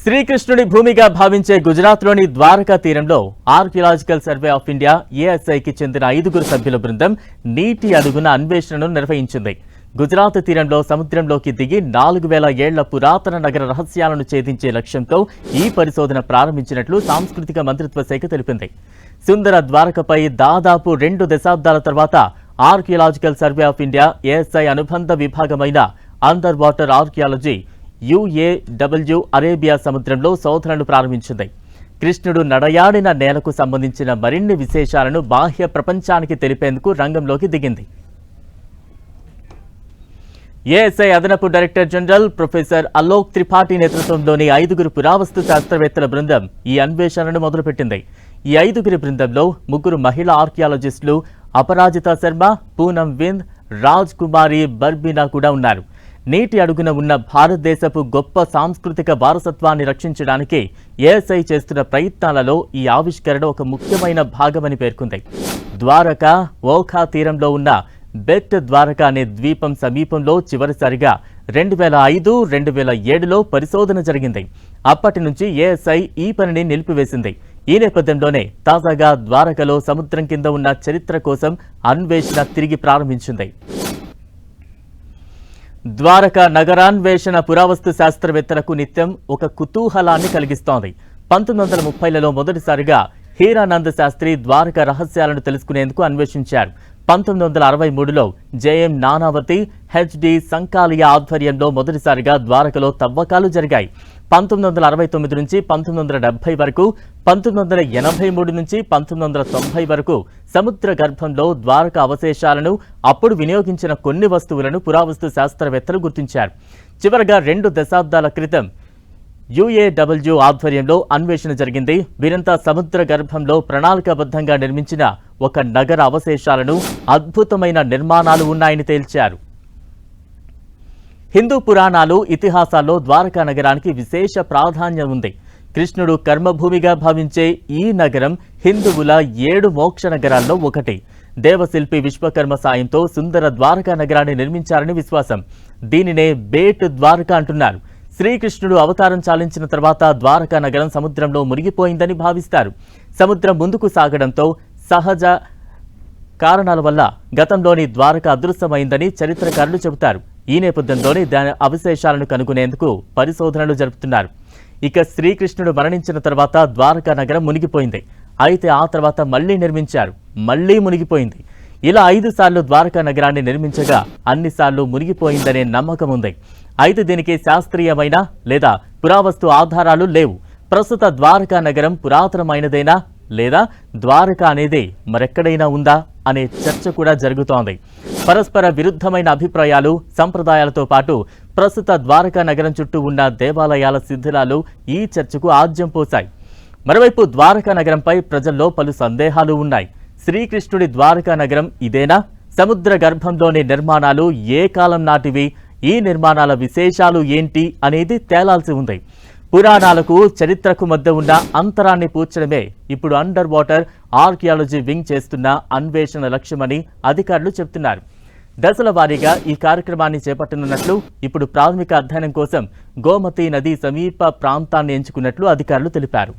శ్రీకృష్ణుడి భూమిగా భావించే గుజరాత్లోని ద్వారకా తీరంలో ఆర్కియాలజికల్ సర్వే ఆఫ్ ఇండియా ఏఎస్ఐకి చెందిన 5 సభ్యుల బృందం నీటి అడుగున అన్వేషణను నిర్వహించింది. గుజరాత్ తీరంలో సముద్రంలోకి దిగి 4000 ఏళ్ల పురాతన నగర రహస్యాలను ఛేదించే లక్ష్యంతో ఈ పరిశోధన ప్రారంభించినట్లు సాంస్కృతిక మంత్రిత్వ శాఖ తెలిపింది. సుందర ద్వారకపై దాదాపు 2 దశాబ్దాల తర్వాత Archaeological Survey of India ASI అనుబంధ విభాగమైన underwater archaeology UAW Arabia సముద్రంలో శోధనలు ప్రారంభించింది. కృష్ణుడు నడయాడిన నేలకు సంబంధించిన మరిన్ని విశేషాలను బాహ్య ప్రపంచానికి తెలిపేందుకు రంగంలోకి దిగింది. ఏఎస్ఐ అదనపు director general professor Alok Tripathi నేతృత్వంలోని 5 పురావస్తు శాస్త్రవేత్తల బృందం ఈ అన్వేషణను మొదలుపెట్టింది. ఈ 5 బృందంలో 3 మహిళా ఆర్కియాలజిస్టులు అపరాజిత శర్మ, పూనం వింద్, రాజ్ కుమారి బర్బినా కూడా ఉన్నారు. నీటి అడుగున ఉన్న భారతదేశపు గొప్ప సాంస్కృతిక వారసత్వాన్ని రక్షించడానికి ఏఎస్ఐ చేస్తున్న ప్రయత్నాలలో ఈ ఆవిష్కరణ ఒక ముఖ్యమైన భాగమని పేర్కొంది. ద్వారకా ఓఖా తీరంలో ఉన్న బెట్ ద్వారకా అనే ద్వీపం సమీపంలో చివరిసారిగా 2005-2007లో పరిశోధన జరిగింది. అప్పటి నుంచి ఏఎస్ఐ ఈ పనిని నిలిపివేసింది. ఈ నేపథ్యంలోనే తాజాగా ద్వారకలో సముద్రం కింద ఉన్న చరిత్ర కోసం అన్వేషణ తిరిగి ప్రారంభించింది. ద్వారకా నగరాన్వేషణ పురావస్తు శాస్త్రవేత్తలకు నిత్యం ఒక కుతూహలాన్ని కలిగిస్తోంది. 1930లలో మొదటిసారిగా హీరానంద శాస్త్రి ద్వారకా రహస్యాలను తెలుసుకునేందుకు అన్వేషించారు. 1963లో జేఎం నానావతి, హెచ్డి సంకాలియా ఆధ్వర్యంలో మొదటిసారిగా ద్వారకలో తవ్వకాలు జరిగాయి. 1969 నుంచి 1970 వరకు, 1983 నుంచి 1990 వరకు సముద్ర గర్భంలో ద్వారక అవశేషాలను, అప్పుడు వినియోగించిన కొన్ని వస్తువులను పురావస్తు శాస్త్రవేత్తలు గుర్తించారు. చివరగా 2 దశాబ్దాల క్రితం UAW ఆధ్వర్యంలో అన్వేషణ జరిగింది. వీరంతా సముద్ర గర్భంలో ప్రణాళికాబద్ధంగా నిర్మించిన ఒక నగర అవశేషాలను, అద్భుతమైన నిర్మాణాలు ఉన్నాయని తేల్చారు. హిందూ పురాణాలు, ఇతిహాసాల్లో ద్వారకా నగరానికి విశేష ప్రాధాన్యం ఉంది. కృష్ణుడు కర్మభూమిగా భావించే ఈ నగరం హిందువుల 7 మోక్ష నగరాల్లో ఒకటి. దేవశిల్పి విశ్వకర్మ సాయంతో సుందర ద్వారకా నగరాన్ని నిర్మించారని విశ్వాసం. దీనినే బేట్ ద్వారకా అంటున్నారు. శ్రీకృష్ణుడు అవతారం చాలించిన తర్వాత ద్వారకా నగరం సముద్రంలో మునిగిపోయిందని భావిస్తారు. సముద్రం ముందుకు సాగడంతో సహజ కారణాల వల్ల గతంలోని ద్వారక అదృశ్యమైందని చరిత్రకారులు చెబుతారు. ఈ నేపథ్యంలోనే దాని అవశేషాలను కనుగొనేందుకు పరిశోధనలు జరుపుతున్నారు. ఇక శ్రీకృష్ణుడు మరణించిన తర్వాత ద్వారకా నగరం మునిగిపోయింది. అయితే ఆ తర్వాత మళ్లీ నిర్మించారు, మళ్లీ మునిగిపోయింది. ఇలా 5 సార్లు ద్వారకా నగరాన్ని నిర్మించగా అన్నిసార్లు మునిగిపోయిందనే నమ్మకం ఉంది. అయితే దీనికి శాస్త్రీయమైన లేదా పురావస్తు ఆధారాలు లేవు. ప్రస్తుత ద్వారకా నగరం పురాతనమైనదేనా లేదా ద్వారక అనేది మరెక్కడైనా ఉందా అనే చర్చ కూడా జరుగుతోంది. పరస్పర విరుద్ధమైన అభిప్రాయాలు, సంప్రదాయాలతో పాటు ప్రస్తుత ద్వారకా నగరం చుట్టూ ఉన్న దేవాలయాల శిథిలాలు ఈ చర్చకు ఆజ్యం పోశాయి. మరోవైపు ద్వారకా నగరంపై ప్రజల్లో పలు సందేహాలు ఉన్నాయి. శ్రీకృష్ణుడి ద్వారకా నగరం ఇదేనా? సముద్ర గర్భంలోని నిర్మాణాలు ఏ కాలం నాటివి? ఈ నిర్మాణాల విశేషాలు ఏంటి అనేది తేలాల్సి ఉంది. పురాణాలకు, చరిత్రకు మధ్య ఉన్న అంతరాన్ని పూడ్చడమే ఇప్పుడు అండర్ వాటర్ ఆర్కియాలజీ వింగ్ చేస్తున్న అన్వేషణ లక్ష్యమని అధికారులు చెబుతున్నారు. దశల వారీగా ఈ కార్యక్రమాన్ని చేపట్టనున్నట్లు, ఇప్పుడు ప్రాథమిక అధ్యయనం కోసం గోమతి నది సమీప ప్రాంతాన్ని ఎంచుకున్నట్లు అధికారులు తెలిపారు.